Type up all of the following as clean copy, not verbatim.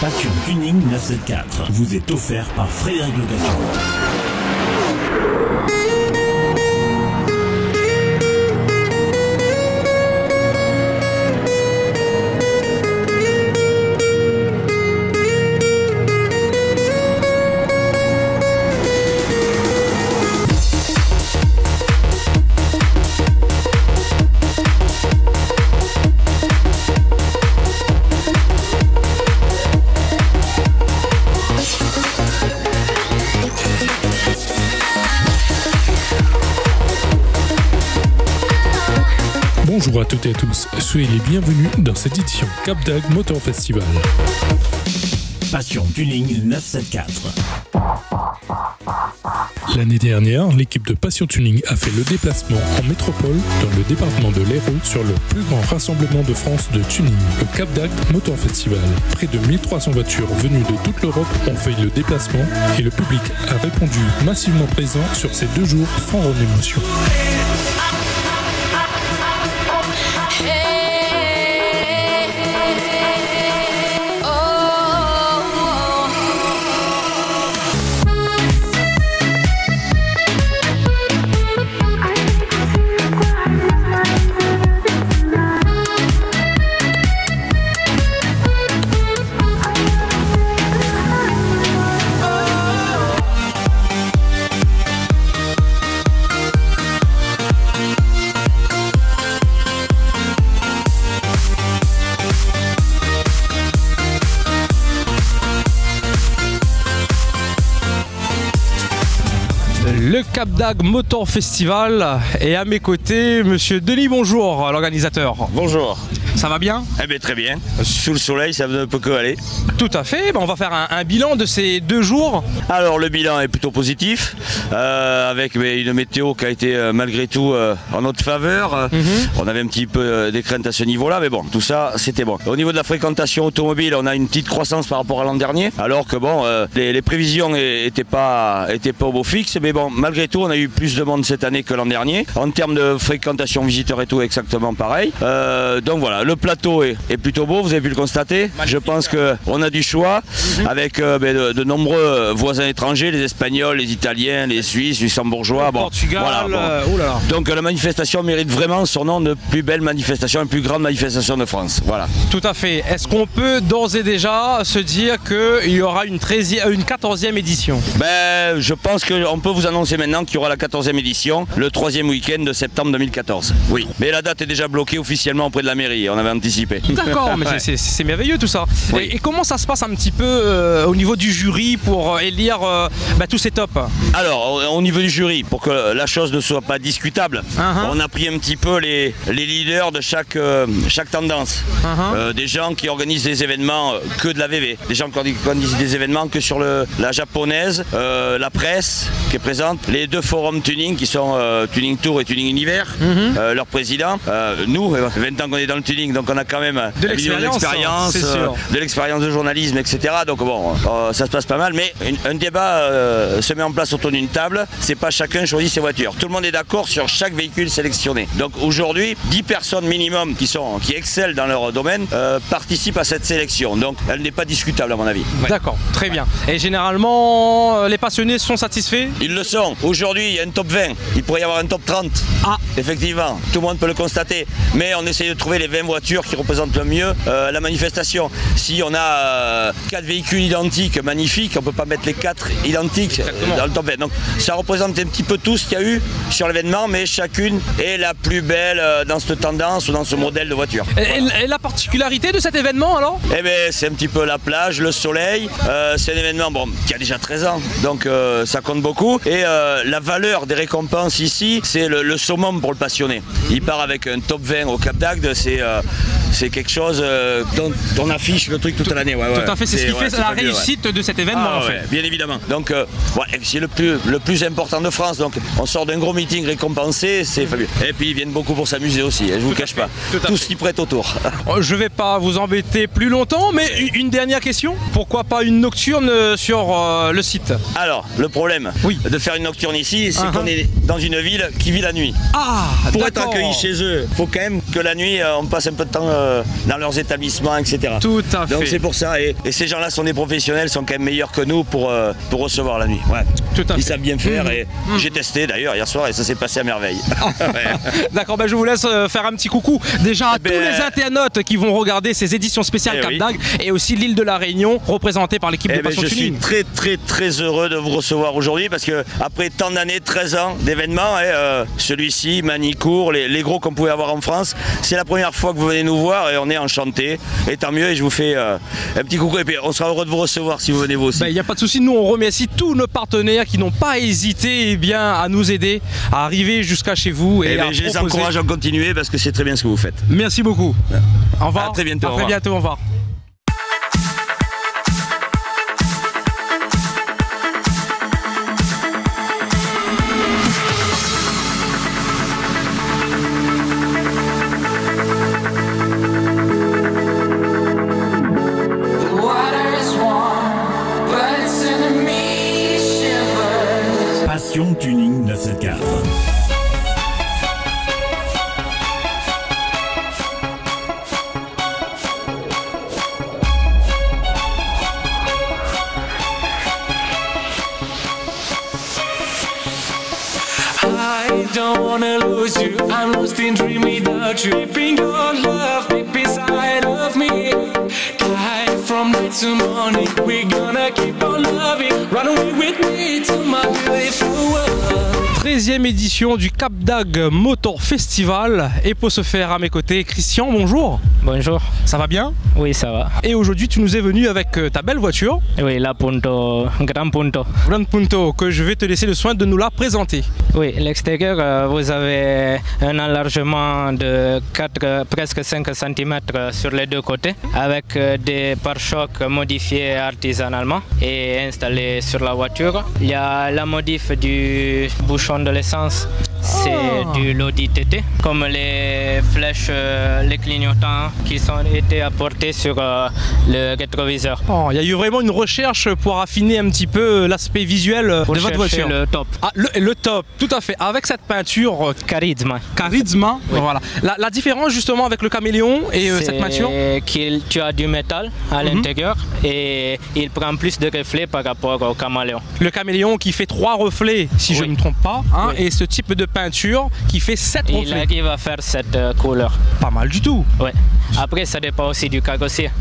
Passion Tuning 974 vous est offert par Frédéric Location. Bonjour à toutes et à tous, soyez les bienvenus dans cette édition Cap d'Agde Motor Festival. Passion Tuning 974. L'année dernière, l'équipe de Passion Tuning a fait le déplacement en métropole dans le département de l'Hérault sur le plus grand rassemblement de France de tuning, le Cap d'Agde Motor Festival. Près de 1300 voitures venues de toute l'Europe ont fait le déplacement et le public a répondu massivement présent sur ces 2 jours francs en émotion. Le Cap d'Agde Motor Festival et à mes côtés, monsieur Denis, bonjour, l'organisateur. Bonjour. Ça va bien? Eh bien très bien, sous le soleil ça ne peut que aller. Tout à fait, on va faire un bilan de ces 2 jours. Alors le bilan est plutôt positif, avec une météo qui a été malgré tout en notre faveur. On avait un petit peu des craintes à ce niveau là, mais bon, tout ça c'était bon. Au niveau de la fréquentation automobile, on a une petite croissance par rapport à l'an dernier, alors que bon, les prévisions n'étaient pas au beau fixe, mais bon, malgré tout on a eu plus de monde cette année que l'an dernier. En termes de fréquentation visiteurs et tout, exactement pareil. Donc voilà, le plateau est plutôt beau, vous avez pu le constater. Je pense qu'on a du choix avec de nombreux voisins étrangers, les Espagnols, les Italiens, les Suisses, Luxembourgeois. Le Portugal, voilà, bon. Donc la manifestation mérite vraiment son nom de plus belle manifestation, la plus grande manifestation de France. Voilà. Tout à fait. Est-ce qu'on peut d'ores et déjà se dire qu'il y aura une 14e édition? Je pense qu'on peut vous annoncer maintenant qu'il y aura la 14e édition, le 3e week-end de septembre 2014. Oui. Mais la date est déjà bloquée officiellement auprès de la mairie, on avait anticipé. D'accord, mais c'est merveilleux tout ça. Oui. Et comment ça se passe un petit peu au niveau du jury pour élire tous ces tops? Alors, au niveau du jury, pour que la chose ne soit pas discutable, on a pris un petit peu les leaders de chaque tendance. Des gens qui organisent des événements que de la VV, des gens qui organisent des événements que sur la japonaise, la presse qui est présente, les 2 forums tuning qui sont Tuning Tour et Tuning Univers, leur président. Nous, 20 ans qu'on est dans le tuning, donc on a quand même de l'expérience, de l'expérience de journalisme, etc. Donc bon, ça se passe pas mal, mais un débat se met en place autour d'une table. C'est pas chacun choisit ses voitures. Tout le monde est d'accord sur chaque véhicule sélectionné. Donc aujourd'hui, 10 personnes minimum qui excellent dans leur domaine participent à cette sélection. Donc elle n'est pas discutable à mon avis. Ouais. D'accord, très bien. Et généralement, les passionnés sont satisfaits? Ils le sont. Aujourd'hui, il y a un top 20. Il pourrait y avoir un top 30. Ah, effectivement, tout le monde peut le constater. Mais on essaie de trouver les 20 voitures qui représentent le mieux la manifestation. Si on a 4 véhicules identiques, magnifiques, on ne peut pas mettre les 4 identiques dans le top 20. Donc ça représente un petit peu tout ce qu'il y a eu sur l'événement, mais chacune est la plus belle dans cette tendance ou dans ce modèle de voiture. Et la particularité de cet événement alors? Eh bien c'est un petit peu la plage, le soleil. C'est un événement qui a déjà 13 ans, donc ça compte beaucoup. Et la valeur des récompenses ici, c'est le summum pour le passionné. Il part avec un top 20 au Cap d'Agde, c'est quelque chose dont on affiche le truc toute l'année. Tout à fait, c'est ce qui fait la réussite de cet événement en fait. Bien évidemment. Donc c'est le plus important de France. Donc on sort d'un gros meeting récompensé, c'est fabuleux. Et puis ils viennent beaucoup pour s'amuser aussi, je vous cache pas. Tout ce qui prête autour. Je vais pas vous embêter plus longtemps, mais une dernière question. Pourquoi pas une nocturne sur le site? Alors, le problème de faire une nocturne ici, c'est qu'on est dans une ville qui vit la nuit. Ah, pour être accueilli chez eux, il faut quand même que la nuit on passe un peu de temps dans leurs établissements, etc. Tout à fait. Donc c'est pour ça, et ces gens-là sont des professionnels, sont quand même meilleurs que nous pour recevoir la nuit. Ouais. Tout à fait. Ils savent bien faire et j'ai testé d'ailleurs hier soir et ça s'est passé à merveille. Ouais. D'accord, je vous laisse faire un petit coucou déjà à tous les internautes qui vont regarder ces éditions spéciales Cap d'Agde et aussi l'île de la Réunion représentée par l'équipe de Passion Tuning. Je suis très heureux de vous recevoir aujourd'hui parce que après tant d'années, 13 ans d'événements, celui-ci, Manicourt, les gros qu'on pouvait avoir en France, c'est la première fois que vous venez nous voir et on est enchantés. Et tant mieux, et je vous fais un petit coucou et puis on sera heureux de vous recevoir si vous venez vous aussi. Il n'y a pas de souci, nous on remercie tous nos partenaires qui n'ont pas hésité à nous aider à arriver jusqu'à chez vous. Et je les encourage à continuer parce que c'est très bien ce que vous faites. Merci beaucoup. Au revoir. À très bientôt. À très bientôt, au revoir. Passion Tuning 974. I don't wanna lose you, I'm lost in dream without you. Keeping your love deep inside of me. Guide from night to morning, we're gonna keep on loving. Run away with me to my beautiful world. 13e édition du Cap d'Agde Motor Festival et pour ce faire à mes côtés, Christian, bonjour. Bonjour. Ça va bien? Oui, ça va. Et aujourd'hui tu nous es venu avec ta belle voiture. Oui, la Punto, Grand Punto. Grand Punto, que je vais te laisser le soin de nous la présenter. Oui, l'extérieur, vous avez un enlargement de presque 5 cm sur les deux côtés avec des pare-chocs modifiés artisanalement et installés sur la voiture. Il y a la modif du bouchon de l'essence, c'est du Lodi TT, comme les flèches, les clignotants qui ont été apportés sur le rétroviseur. Il y a eu vraiment une recherche pour affiner un petit peu l'aspect visuel de votre voiture. Le top. Ah, le top, tout à fait. Avec cette peinture Charisma. Charisma, oui. Voilà. La différence justement avec le caméléon et cette peinture, tu as du métal à l'intérieur et il prend plus de reflets par rapport au caméléon. Le caméléon qui fait 3 reflets, si je ne me trompe pas, et ce type de peinture qui fait 7 reflets. Il arrive à faire cette couleur. Pas mal du tout. Ouais. Après, ça dépend aussi du carrossier.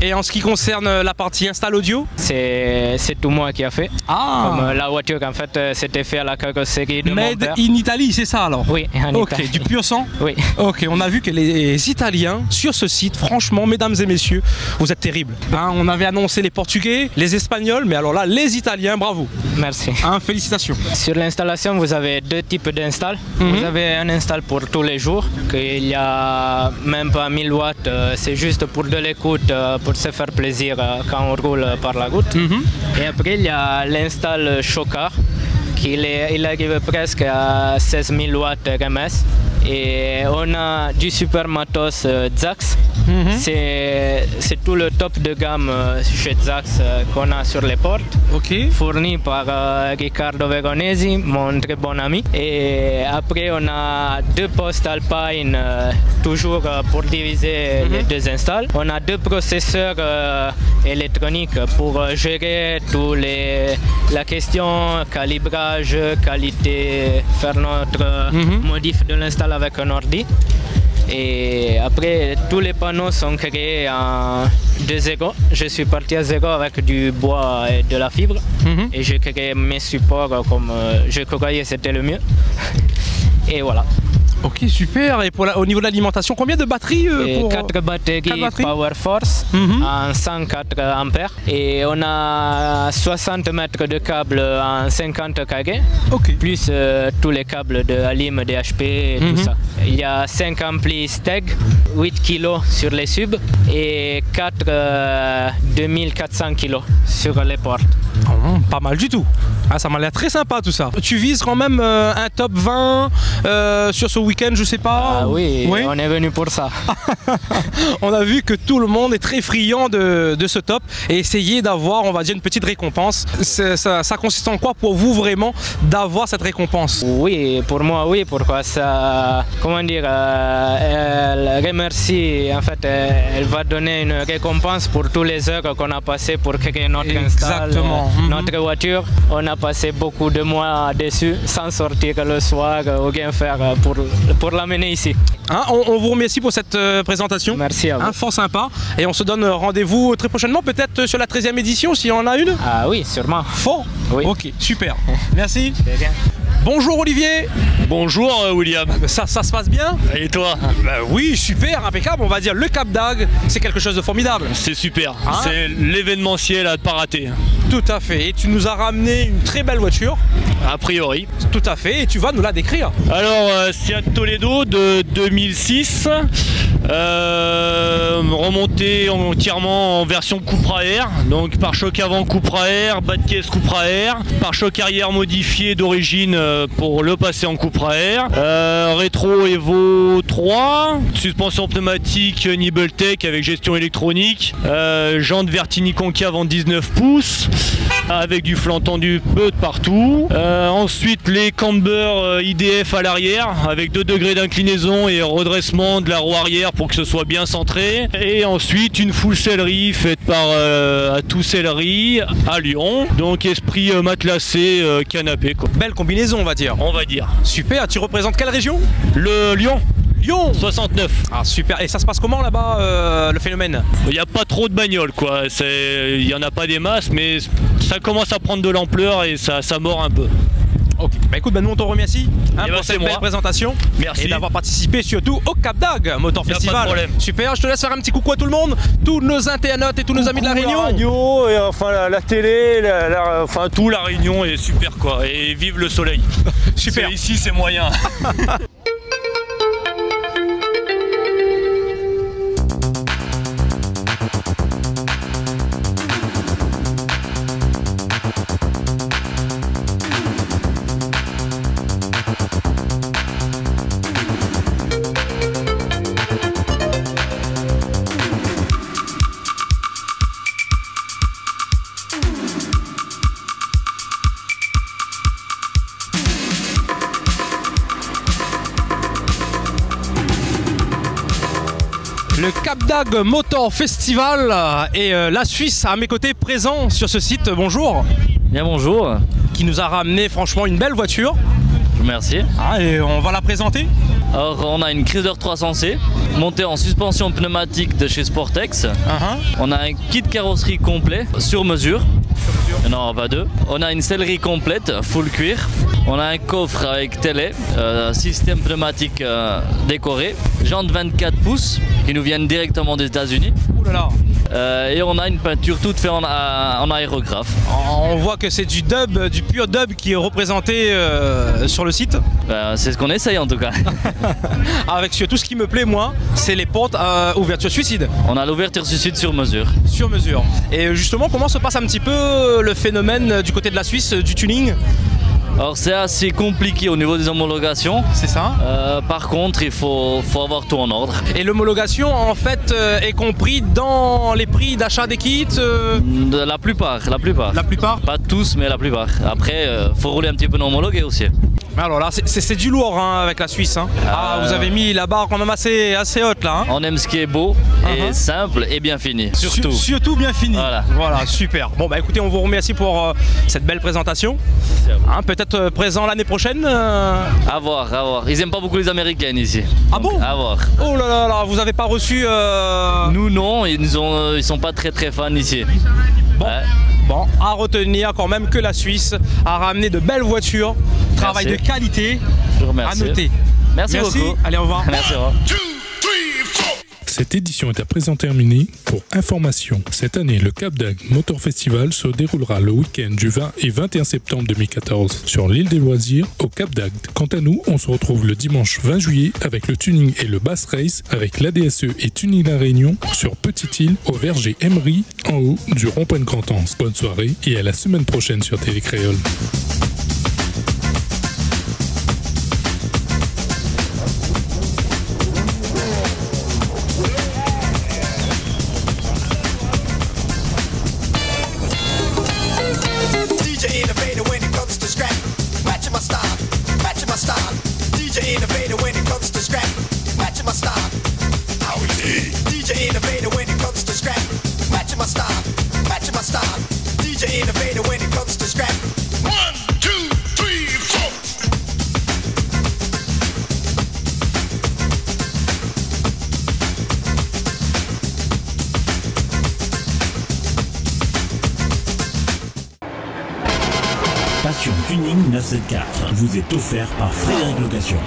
Et en ce qui concerne la partie install audio, c'est tout moi qui a fait. Comme la voiture, en fait, c'était fait à la carrosserie de mon père. Made in Italy, c'est ça alors? Oui, en Italie. Ok, du pur sang? Oui. Ok, on a vu que les Italiens, sur ce site, franchement, mesdames et messieurs, vous êtes terribles. On avait annoncé les Portugais, les Espagnols, mais alors là, les Italiens, bravo. Merci. Félicitations. Sur l'installation, vous avez 2 types d'install. Vous avez un install pour tous les jours, qu'il y a même pas 1000 watts, c'est juste pour de l'écoute, pour se faire plaisir quand on roule par la route. Et après, il y a l'install Chocard, il arrive presque à 16 000 watts RMS. Et on a du super matos Zax. C'est tout le top de gamme chez Zax qu'on a sur les portes. Fourni par Riccardo Veronesi, mon très bon ami. Et après, on a 2 postes Alpine, toujours pour diviser les 2 installs. On a 2 processeurs électroniques pour gérer la question calibrage, qualité, faire notre modif de l'install avec un ordi. Et après, tous les panneaux sont créés de zéro. Je suis parti à zéro avec du bois et de la fibre. Et j'ai créé mes supports comme je croyais que c'était le mieux. Et voilà. Ok, super. Et au niveau de l'alimentation, combien de batteries 4 batteries Power Force en 104 ampères. Et on a 60 mètres de câbles en 50 carrés. Plus tous les câbles de Alim, DHP et tout ça. Il y a 5 amplis Steg, 8 kg sur les subs et 4 2400 kg sur les portes. Pas mal du tout. Ça m'a l'air très sympa tout ça. Tu vises quand même un top 20 sur ce week-end, je sais pas. Ah oui, on est venu pour ça. On a vu que tout le monde est très friand de ce top et essayer d'avoir, on va dire, une petite récompense. Ça consiste en quoi pour vous vraiment d'avoir cette récompense? Oui, pour moi, oui. Pourquoi ça? Comment dire? Elle remercie. En fait, elle va donner une récompense pour tous les heures qu'on a passé pour créer notre install, notre voiture. On a passé beaucoup de mois dessus, sans sortir le soir ou rien faire pour l'amener ici. Hein, on vous remercie pour cette présentation. Merci à vous. Fort sympa. Et on se donne rendez-vous très prochainement, peut-être sur la 13e édition, s'il y en a une. Ah oui, sûrement. Fort. Oui. Ok, super. Merci. C'est bien. Bonjour Olivier. Bonjour William. Ça se passe bien? Et toi? Oui, super, impeccable. On va dire le Cap d'Agde, c'est quelque chose de formidable. C'est super. C'est l'événementiel à ne pas rater. Tout à fait. Et tu nous as ramené une très belle voiture. A priori. Tout à fait. Et tu vas nous la décrire. Alors, Seat Toledo de 2006. Remonté entièrement en version Cupra Air, donc pare-choc avant Cupra Air, bas de caisse Cupra Air, pare-choc arrière modifié d'origine pour le passer en Cupra Air, rétro Evo 3, suspension pneumatique Nibeltech avec gestion électronique, jantes Vertini concave en 19 pouces avec du flanc tendu peu de partout, ensuite les camber IDF à l'arrière avec 2 degrés d'inclinaison et redressement de la roue arrière pour que ce soit bien centré, et ensuite une full sellerie faite par Atout Sellerie à Lyon, donc esprit matelassé canapé quoi. Belle combinaison, on va dire. Super. Tu représentes quelle région? Le Lyon. 69. Ah super. Et ça se passe comment là-bas le phénomène? Il n'y a pas trop de bagnoles quoi, il n'y en a pas des masses, mais ça commence à prendre de l'ampleur et ça mord un peu. Ok, bah écoute, nous on te remercie pour cette belle présentation. Merci. Et d'avoir participé surtout au Cap d'Agde Motor Festival. Pas de problème. Super, je te laisse faire un petit coucou à tout le monde, tous nos internautes et tous nos amis de la Réunion. La radio, et enfin la télé, enfin tout, la Réunion est super quoi, et vive le soleil. Super. Ici c'est moyen. Le Cap d'Agde Motor Festival et la Suisse à mes côtés présent sur ce site. Bonjour. Bien bonjour. Qui nous a ramené franchement une belle voiture. Merci. Et on va la présenter. Alors on a une Cruiser 300C montée en suspension pneumatique de chez Sportex. On a un kit carrosserie complet sur mesure. Il n'y en aura pas deux. On a une sellerie complète, full cuir. On a un coffre avec télé, système pneumatique décoré, jantes 24 pouces qui nous viennent directement des États-Unis. Et on a une peinture toute faite en aérographe. On voit que c'est du dub, du pur dub qui est représenté sur le site. C'est ce qu'on essaye en tout cas. Avec surtout ce qui me plaît moi, c'est les portes ouverture suicide. On a l'ouverture suicide sur mesure. Sur mesure. Et justement, comment se passe un petit peu le phénomène du côté de la Suisse du tuning? Alors c'est assez compliqué au niveau des homologations. C'est ça. Par contre, il faut avoir tout en ordre. Et l'homologation en fait est compris dans les prix d'achat des kits La plupart. La plupart? Pas tous, mais la plupart. Après, faut rouler un petit peu non homologué aussi. Alors là, c'est du lourd avec la Suisse. Vous avez mis la barre quand même assez haute là. On aime ce qui est beau et simple et bien fini. Surtout. Surtout bien fini. Voilà, super. Bon bah écoutez, on vous remercie pour cette belle présentation. Peut-être présent l'année prochaine. À voir. Ils aiment pas beaucoup les Américaines ici. Ah bon? À voir. Oh là là, vous avez pas reçu Nous non, ils sont pas très fans ici. Bon, à retenir quand même que la Suisse a ramené de belles voitures, travail de qualité, à noter. Merci beaucoup. Allez, au revoir. Merci, au revoir. Cette édition est à présent terminée. Pour information, cette année, le Cap d'Agde Motor Festival se déroulera le week-end du 20 et 21 septembre 2014 sur l'île des Loisirs au Cap d'Agde. Quant à nous, on se retrouve le dimanche 20 juillet avec le tuning et le bass race avec l'ADSE et Tuning La Réunion sur Petite Île au verger Emery en haut du rond-point de Grand-Anse. Bonne soirée et à la semaine prochaine sur Télé Créole. Passion Tuning 974 vous est offert par Frédéric Location.